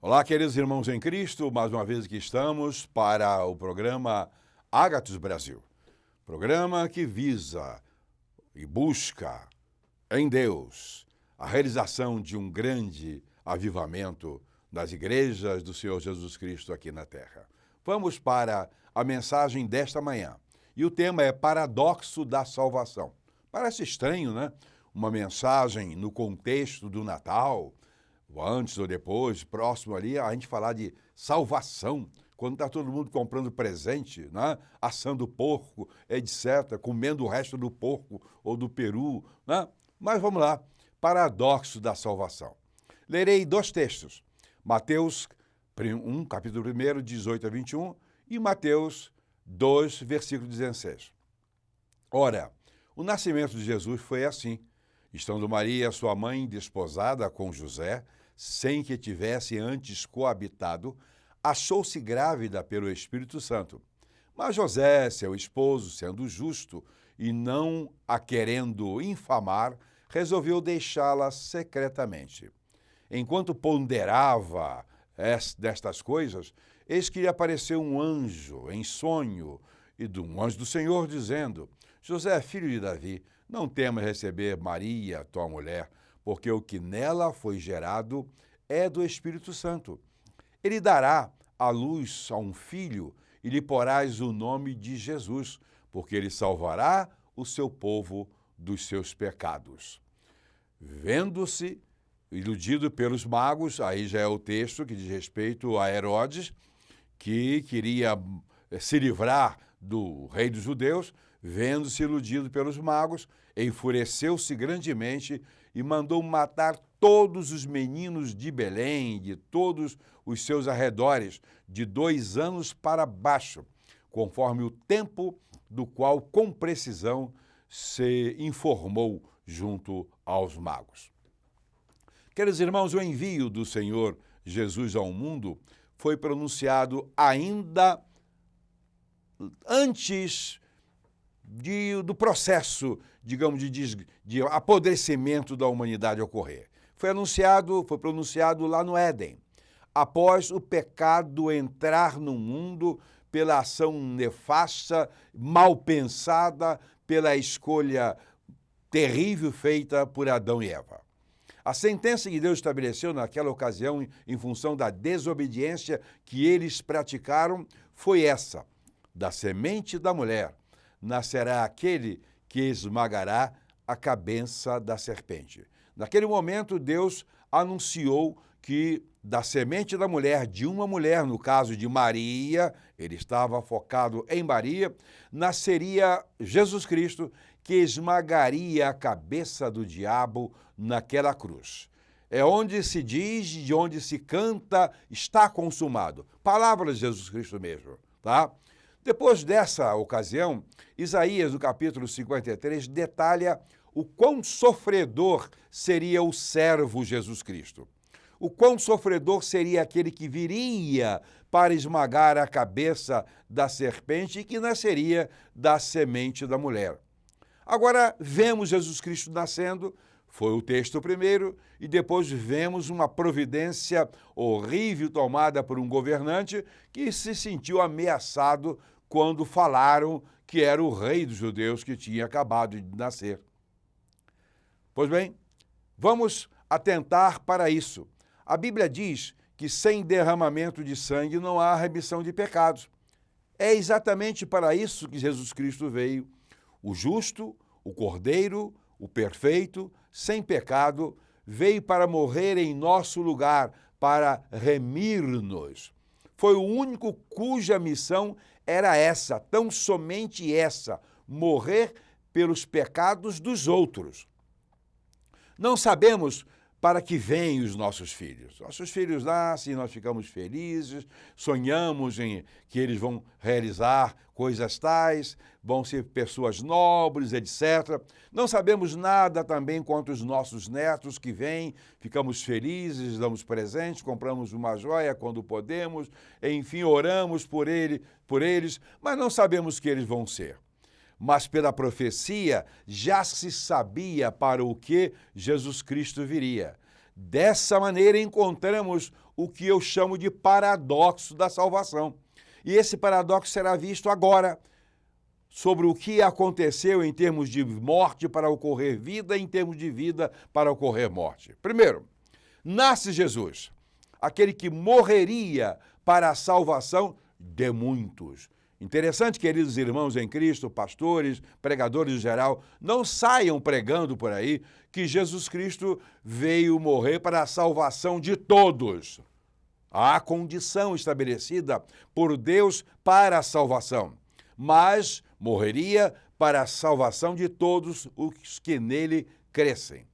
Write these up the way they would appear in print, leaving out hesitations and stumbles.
Olá, queridos irmãos em Cristo, mais uma vez aqui estamos para o programa Ágatos Brasil. Programa que visa e busca em Deus a realização de um grande avivamento das igrejas do Senhor Jesus Cristo aqui na Terra. Vamos para a mensagem desta manhã. E o tema é Paradoxo da Salvação. Parece estranho, né? Uma mensagem no contexto do Natal, antes ou depois, próximo ali, a gente falar de salvação, quando está todo mundo comprando presente, né? Assando porco, etc., comendo o resto do porco ou do peru, né? Mas vamos lá, paradoxo da salvação. Lerei dois textos, Mateus 1, capítulo 1, 18 a 21, e Mateus 2, versículo 16. Ora, o nascimento de Jesus foi assim. Estando Maria, sua mãe, desposada com José, sem que tivesse antes coabitado, achou-se grávida pelo Espírito Santo. Mas José, seu esposo, sendo justo e não a querendo infamar, resolveu deixá-la secretamente. Enquanto ponderava destas coisas, eis que lhe apareceu um anjo em sonho, e um anjo do Senhor, dizendo: José, filho de Davi, não temas receber Maria, tua mulher, porque o que nela foi gerado é do Espírito Santo. Ele dará à luz a um filho e lhe porás o nome de Jesus, porque ele salvará o seu povo dos seus pecados. Vendo-se iludido pelos magos, aí já é o texto que diz respeito a Herodes, que queria se livrar do rei dos judeus, vendo-se iludido pelos magos, enfureceu-se grandemente e mandou matar todos os meninos de Belém, de todos os seus arredores, de 2 anos para baixo, conforme o tempo do qual com precisão se informou junto aos magos. Queridos irmãos, o envio do Senhor Jesus ao mundo foi pronunciado ainda antes do processo, digamos, de apodrecimento da humanidade ocorrer. Foi pronunciado lá no Éden, após o pecado entrar no mundo pela ação nefasta, mal pensada, pela escolha terrível feita por Adão e Eva. A sentença que Deus estabeleceu naquela ocasião, em função da desobediência que eles praticaram, foi essa: da semente da mulher nascerá aquele que esmagará a cabeça da serpente. Naquele momento, Deus anunciou que da semente da mulher, de uma mulher, no caso de Maria, ele estava focado em Maria, nasceria Jesus Cristo, que esmagaria a cabeça do diabo naquela cruz. É onde se diz, de onde se canta, está consumado. Palavra de Jesus Cristo mesmo, tá? Depois dessa ocasião, Isaías, no capítulo 53, detalha o quão sofredor seria o servo Jesus Cristo. O quão sofredor seria aquele que viria para esmagar a cabeça da serpente e que nasceria da semente da mulher. Agora, vemos Jesus Cristo nascendo, foi o texto primeiro, e depois vemos uma providência horrível tomada por um governante que se sentiu ameaçado quando falaram que era o rei dos judeus que tinha acabado de nascer. Pois bem, vamos atentar para isso. A Bíblia diz que sem derramamento de sangue não há remissão de pecados. É exatamente para isso que Jesus Cristo veio. O justo, o cordeiro, o perfeito, sem pecado, veio para morrer em nosso lugar, para remir-nos. Foi o único cuja missão era essa, tão somente essa, morrer pelos pecados dos outros. Não sabemos para que vêm os nossos filhos. Nossos filhos nascem, nós ficamos felizes, sonhamos em que eles vão realizar coisas tais, vão ser pessoas nobres, etc. Não sabemos nada também quanto os nossos netos que vêm, ficamos felizes, damos presentes, compramos uma joia quando podemos, enfim, oramos por eles, mas não sabemos o que eles vão ser. Mas pela profecia já se sabia para o que Jesus Cristo viria. Dessa maneira encontramos o que eu chamo de paradoxo da salvação. E esse paradoxo será visto agora, sobre o que aconteceu em termos de morte para ocorrer vida, em termos de vida para ocorrer morte. Primeiro, nasce Jesus, aquele que morreria para a salvação de muitos. Interessante, queridos irmãos em Cristo, pastores, pregadores em geral, não saiam pregando por aí que Jesus Cristo veio morrer para a salvação de todos. Há condição estabelecida por Deus para a salvação, mas morreria para a salvação de todos os que nele crescem.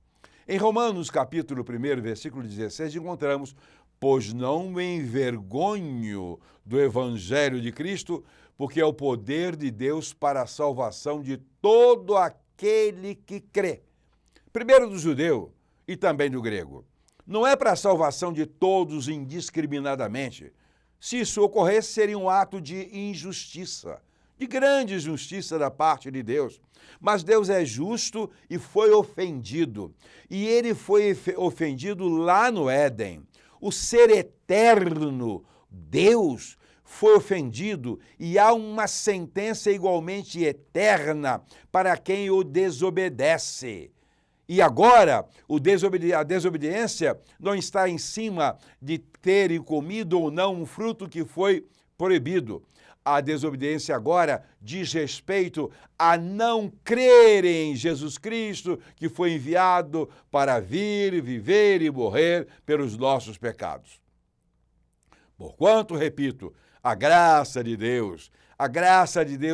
Em Romanos, capítulo 1, versículo 16, encontramos: pois não me envergonho do evangelho de Cristo, porque é o poder de Deus para a salvação de todo aquele que crê. Primeiro do judeu e também do grego. Não é para a salvação de todos indiscriminadamente. Se isso ocorresse, seria um ato de injustiça, de grande injustiça da parte de Deus. Mas Deus é justo e foi ofendido. E ele foi ofendido lá no Éden. O ser eterno, Deus, foi ofendido e há uma sentença igualmente eterna para quem o desobedece. E agora, a desobediência não está em cima de terem comido ou não um fruto que foi proibido. A desobediência agora diz respeito a não crer em Jesus Cristo, que foi enviado para vir, viver e morrer pelos nossos pecados. Porquanto, repito, a graça de Deus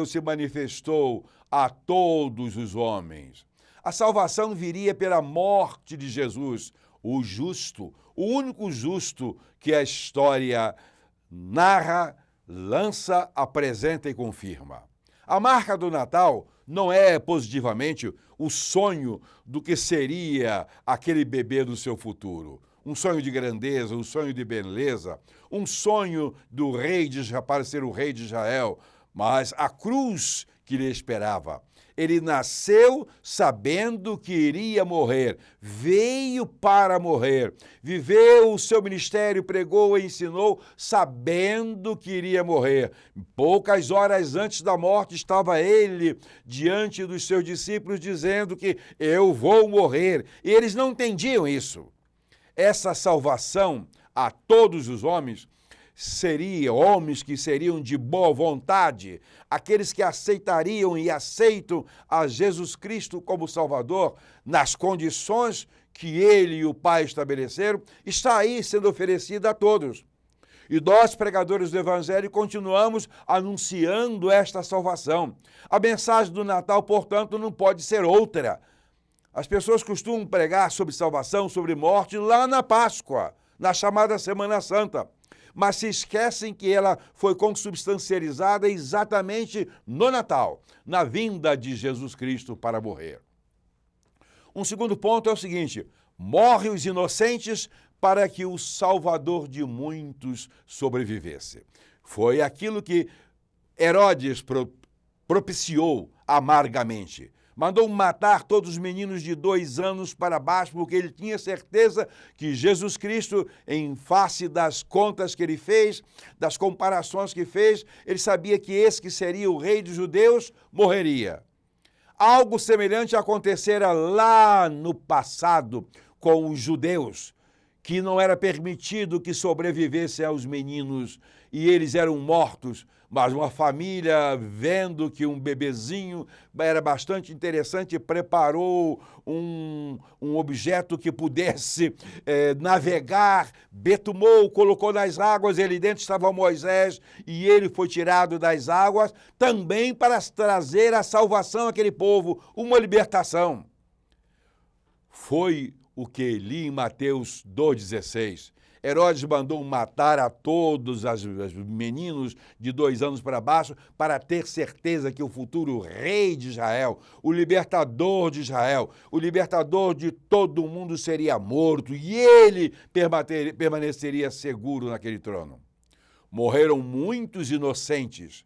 se manifestou a todos os homens. A salvação viria pela morte de Jesus, o justo, o único justo que a história narra, lança, apresenta e confirma. A marca do Natal não é positivamente o sonho do que seria aquele bebê do seu futuro. Um sonho de grandeza, um sonho de beleza, um sonho do rei para ser o rei de Israel, mas a cruz que lhe esperava. Ele nasceu sabendo que iria morrer, veio para morrer, viveu o seu ministério, pregou e ensinou sabendo que iria morrer. Poucas horas antes da morte estava ele diante dos seus discípulos dizendo que eu vou morrer. E eles não entendiam isso. Essa salvação a todos os homens seriam homens que seriam de boa vontade, aqueles que aceitariam e aceitam a Jesus Cristo como Salvador, nas condições que ele e o Pai estabeleceram, está aí sendo oferecida a todos. E nós, pregadores do Evangelho, continuamos anunciando esta salvação. A mensagem do Natal, portanto, não pode ser outra. As pessoas costumam pregar sobre salvação, sobre morte, lá na Páscoa, na chamada Semana Santa. Mas se esquecem que ela foi consubstancializada exatamente no Natal, na vinda de Jesus Cristo para morrer. Um segundo ponto é o seguinte: morre os inocentes para que o Salvador de muitos sobrevivesse. Foi aquilo que Herodes propiciou amargamente. Mandou matar todos os meninos de 2 anos para baixo, porque ele tinha certeza que Jesus Cristo, em face das contas que ele fez, das comparações que fez, ele sabia que esse que seria o rei dos judeus morreria. Algo semelhante acontecera lá no passado com os judeus, que não era permitido que sobrevivessem aos meninos e eles eram mortos. Mas uma família, vendo que um bebezinho era bastante interessante, preparou um objeto que pudesse navegar, betumou, colocou nas águas, ele dentro estava Moisés e ele foi tirado das águas, também para trazer a salvação àquele povo, uma libertação. Foi o que li em Mateus 2,16. Herodes mandou matar a todos os meninos de 2 anos para baixo para ter certeza que o futuro rei de Israel, o libertador de Israel, o libertador de todo o mundo seria morto e ele permaneceria seguro naquele trono. Morreram muitos inocentes,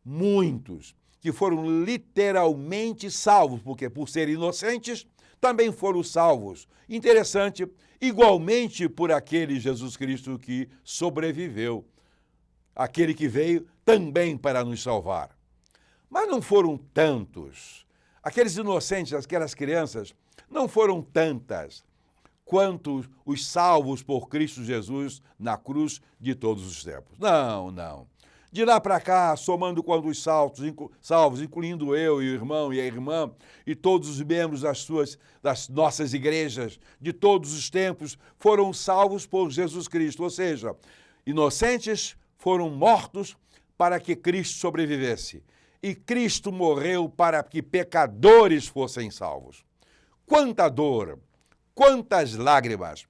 muitos, que foram literalmente salvos, porque por serem inocentes também foram salvos. Interessante, igualmente por aquele Jesus Cristo que sobreviveu, aquele que veio também para nos salvar. Mas não foram tantos. Aqueles inocentes, aquelas crianças, não foram tantas quanto os salvos por Cristo Jesus na cruz de todos os tempos. Não, não. De lá para cá, somando quando os salvos, incluindo eu e o irmão e a irmã, e todos os membros das nossas igrejas, de todos os tempos, foram salvos por Jesus Cristo. Ou seja, inocentes foram mortos para que Cristo sobrevivesse. E Cristo morreu para que pecadores fossem salvos. Quanta dor, quantas lágrimas,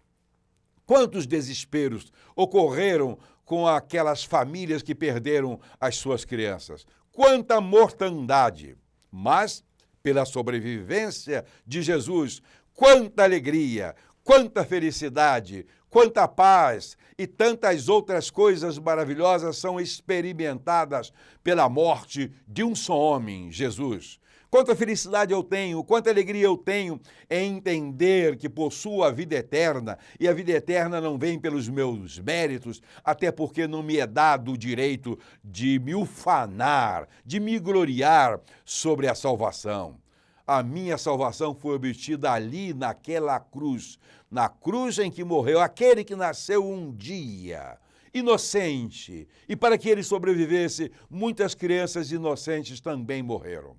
quantos desesperos ocorreram com aquelas famílias que perderam as suas crianças. Quanta mortandade, mas pela sobrevivência de Jesus, quanta alegria, quanta felicidade, quanta paz e tantas outras coisas maravilhosas são experimentadas pela morte de um só homem, Jesus. Quanta felicidade eu tenho, quanta alegria eu tenho em entender que possuo a vida eterna, e a vida eterna não vem pelos meus méritos, até porque não me é dado o direito de me ufanar, de me gloriar sobre a salvação. A minha salvação foi obtida ali naquela cruz, na cruz em que morreu aquele que nasceu um dia, inocente, e para que ele sobrevivesse, muitas crianças inocentes também morreram.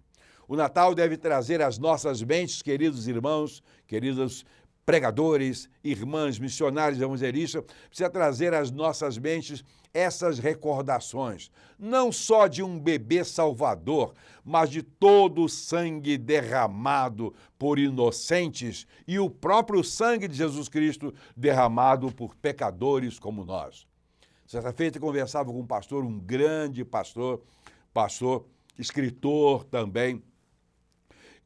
O Natal deve trazer às nossas mentes, queridos irmãos, queridos pregadores, irmãs, missionários, evangelistas, precisa trazer às nossas mentes essas recordações, não só de um bebê salvador, mas de todo o sangue derramado por inocentes e o próprio sangue de Jesus Cristo derramado por pecadores como nós. Certa feita, conversava com um pastor, um grande pastor, escritor também,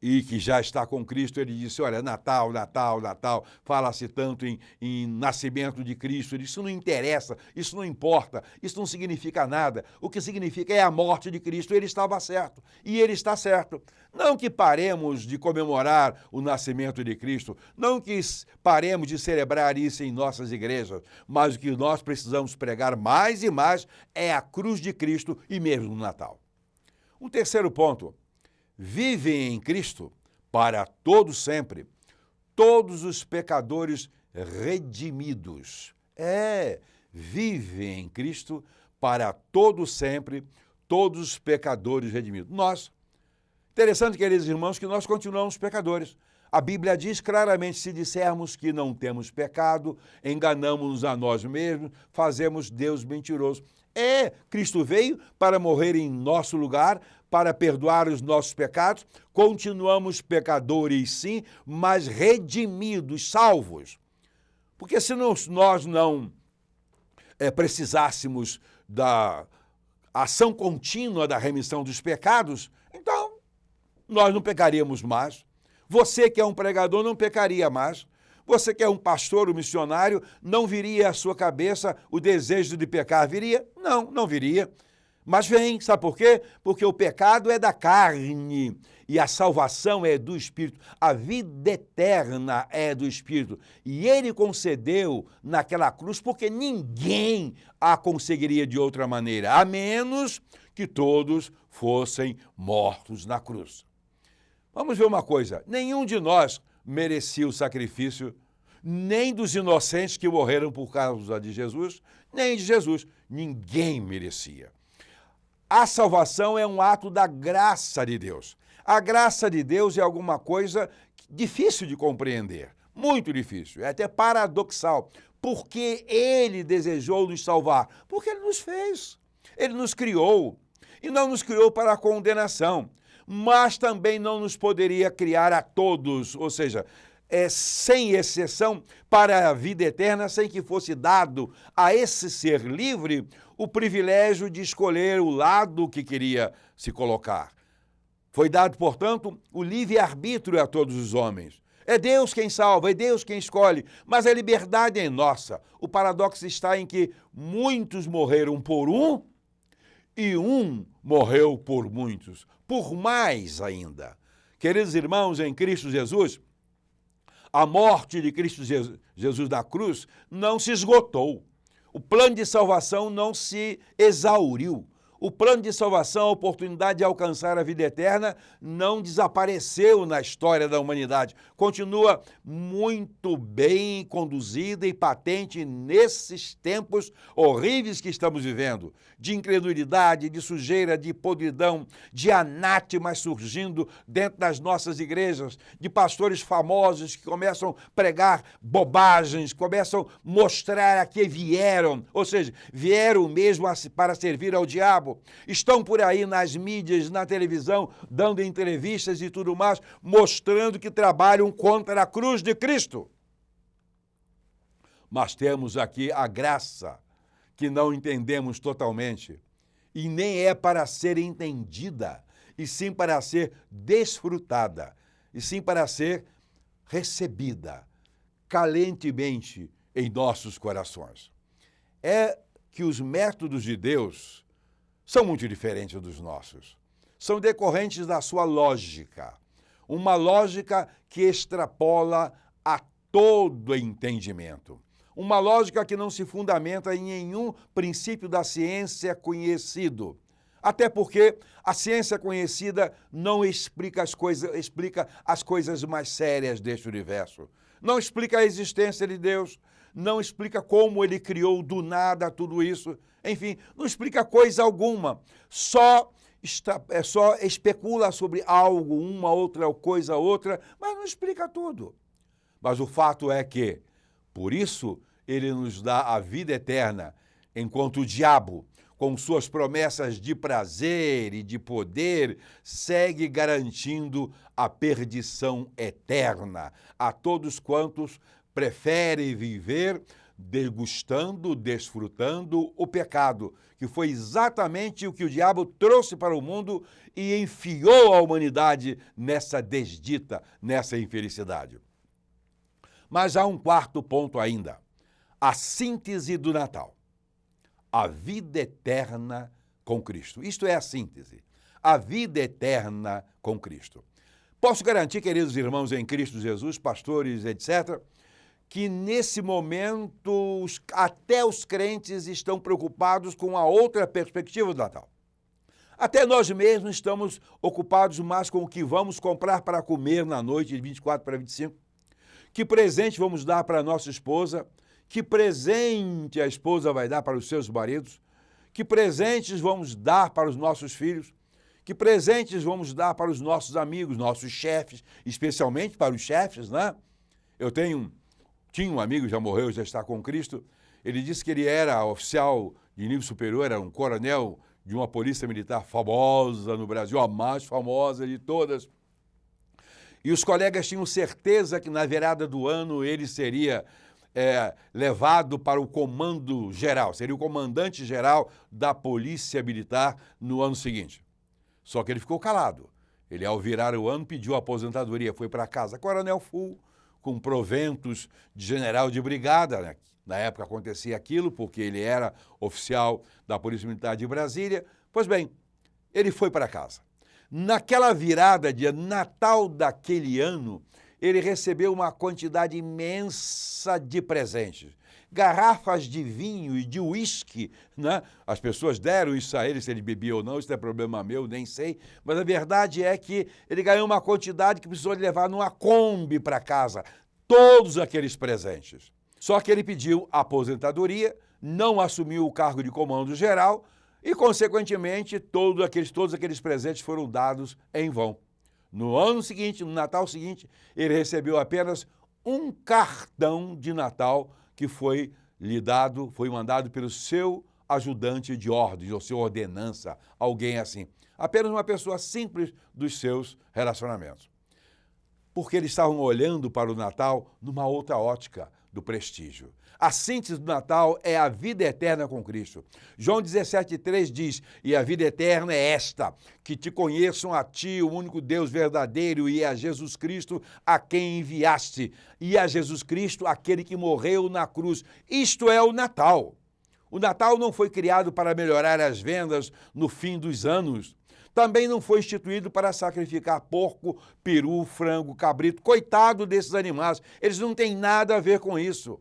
e que já está com Cristo. Ele disse, olha, Natal, Natal, Natal, fala-se tanto em nascimento de Cristo. Ele disse, isso não interessa, isso não importa, isso não significa nada. O que significa é a morte de Cristo. Ele estava certo, e ele está certo. Não que paremos de comemorar o nascimento de Cristo, não que paremos de celebrar isso em nossas igrejas, mas o que nós precisamos pregar mais e mais é a cruz de Cristo e mesmo no Natal. Um terceiro ponto. Vivem em Cristo para todo sempre todos os pecadores redimidos. Vivem em Cristo para todo sempre todos os pecadores redimidos. Nós, interessante, queridos irmãos, que nós continuamos pecadores. A Bíblia diz claramente, se dissermos que não temos pecado, enganamos-nos a nós mesmos, fazemos Deus mentiroso. Cristo veio para morrer em nosso lugar, para perdoar os nossos pecados. Continuamos pecadores, sim, mas redimidos, salvos. Porque se nós não precisássemos da ação contínua da remissão dos pecados, então nós não pecaríamos mais. Você que é um pregador não pecaria mais. Você que é um pastor, um missionário, não viria à sua cabeça o desejo de pecar? Viria? Não, não viria. Mas vem, sabe por quê? Porque o pecado é da carne e a salvação é do Espírito. A vida eterna é do Espírito. E ele concedeu naquela cruz porque ninguém a conseguiria de outra maneira, a menos que todos fossem mortos na cruz. Vamos ver uma coisa, nenhum de nós merecia o sacrifício, nem dos inocentes que morreram por causa de Jesus, nem de Jesus. Ninguém merecia. A salvação é um ato da graça de Deus. A graça de Deus é alguma coisa difícil de compreender, muito difícil, é até paradoxal. Porque Ele desejou nos salvar? Porque Ele nos fez, Ele nos criou, e não nos criou para a condenação, mas também não nos poderia criar a todos, ou seja, sem exceção, para a vida eterna, sem que fosse dado a esse ser livre o privilégio de escolher o lado que queria se colocar. Foi dado, portanto, o livre-arbítrio a todos os homens. É Deus quem salva, é Deus quem escolhe, mas a liberdade é nossa. O paradoxo está em que muitos morreram por um e um morreu por muitos, por mais ainda. Queridos irmãos, em Cristo Jesus, A morte de Cristo Jesus na cruz não se esgotou. O plano de salvação não se exauriu. O plano de salvação, a oportunidade de alcançar a vida eterna, não desapareceu na história da humanidade. Continua muito bem conduzida e patente nesses tempos horríveis que estamos vivendo, de incredulidade, de sujeira, de podridão, de anátemas surgindo dentro das nossas igrejas, de pastores famosos que começam a pregar bobagens, começam a mostrar a que vieram, ou seja, vieram mesmo para servir ao diabo. Estão por aí nas mídias, na televisão, dando entrevistas e tudo mais, mostrando que trabalham contra a cruz de Cristo. Mas temos aqui a graça que não entendemos totalmente e nem é para ser entendida, e sim para ser desfrutada, e sim para ser recebida calentemente em nossos corações. É que os métodos de Deus são muito diferentes dos nossos. São decorrentes da sua lógica. Uma lógica que extrapola a todo entendimento. Uma lógica que não se fundamenta em nenhum princípio da ciência conhecido. Até porque a ciência conhecida não explica as coisas mais sérias deste universo. Não explica a existência de Deus, não explica como ele criou do nada tudo isso. Enfim, não explica coisa alguma, só especula sobre algo, uma outra coisa, outra, mas não explica tudo. Mas o fato é que, por isso, ele nos dá a vida eterna, enquanto o diabo, com suas promessas de prazer e de poder, segue garantindo a perdição eterna a todos quantos preferem viver degustando, desfrutando o pecado, que foi exatamente o que o diabo trouxe para o mundo e enfiou a humanidade nessa desdita, nessa infelicidade. Mas há um quarto ponto ainda, a síntese do Natal, a vida eterna com Cristo. Isto é a síntese, a vida eterna com Cristo. Posso garantir, queridos irmãos em Cristo Jesus, pastores, etc., que nesse momento até os crentes estão preocupados com a outra perspectiva do Natal. Até nós mesmos estamos ocupados mais com o que vamos comprar para comer na noite de 24 para 25, que presente vamos dar para a nossa esposa, que presente a esposa vai dar para os seus maridos, que presentes vamos dar para os nossos filhos, que presentes vamos dar para os nossos amigos, nossos chefes, especialmente para os chefes, né? Tinha um amigo, já morreu, já está com Cristo, ele disse que ele era oficial de nível superior, era um coronel de uma polícia militar famosa no Brasil, a mais famosa de todas. E os colegas tinham certeza que na virada do ano ele seria levado para o comando geral, seria o comandante geral da polícia militar no ano seguinte. Só que ele ficou calado. Ele, ao virar o ano, pediu aposentadoria, foi para casa, coronel full, com proventos de general de brigada, né? Na época acontecia aquilo, porque ele era oficial da Polícia Militar de Brasília. Pois bem, ele foi para casa. Naquela virada de Natal daquele ano, ele recebeu uma quantidade imensa de presentes. Garrafas de vinho e de uísque, né? As pessoas deram isso a ele, se ele bebia ou não, isso não é problema meu, nem sei. Mas a verdade é que ele ganhou uma quantidade que precisou levar numa Kombi para casa, todos aqueles presentes. Só que ele pediu aposentadoria, não assumiu o cargo de comando geral e, consequentemente, todos aqueles presentes foram dados em vão. No ano seguinte, no Natal seguinte, ele recebeu apenas um cartão de Natal que foi mandado pelo seu ajudante de ordens, ou seu ordenança, alguém assim. Apenas uma pessoa simples dos seus relacionamentos. Porque eles estavam olhando para o Natal numa outra ótica do prestígio. A síntese do Natal é a vida eterna com Cristo. João 17,3 diz, e a vida eterna é esta, que te conheçam a ti, o único Deus verdadeiro, e a Jesus Cristo, a quem enviaste, e a Jesus Cristo, aquele que morreu na cruz. Isto é o Natal. O Natal não foi criado para melhorar as vendas no fim dos anos. Também não foi instituído para sacrificar porco, peru, frango, cabrito. Coitado desses animais, eles não têm nada a ver com isso.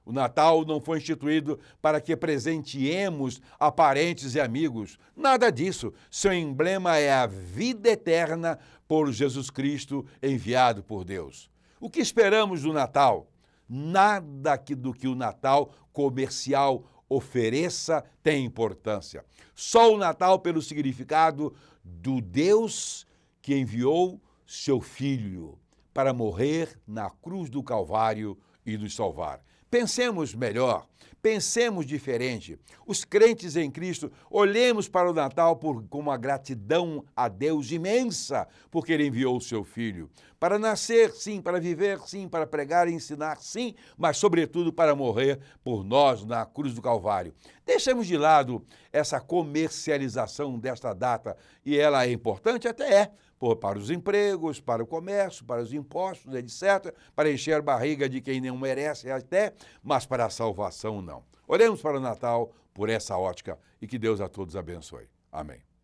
O Natal não foi instituído para que presenteemos a parentes e amigos. Nada disso. Seu emblema é a vida eterna por Jesus Cristo, enviado por Deus. O que esperamos do Natal? Nada do que o Natal comercial ofereça tem importância. Só o Natal pelo significado do Deus que enviou seu Filho para morrer na cruz do Calvário e nos salvar. Pensemos melhor, pensemos diferente. Os crentes em Cristo, olhemos para o Natal com uma gratidão a Deus imensa, porque Ele enviou o seu Filho. Para nascer, sim, para viver, sim, para pregar e ensinar, sim, mas sobretudo para morrer por nós na cruz do Calvário. Deixemos de lado essa comercialização desta data, e ela é importante? Até é. Para os empregos, para o comércio, para os impostos, etc., para encher a barriga de quem não merece até, mas para a salvação não. Olhemos para o Natal por essa ótica e que Deus a todos abençoe. Amém.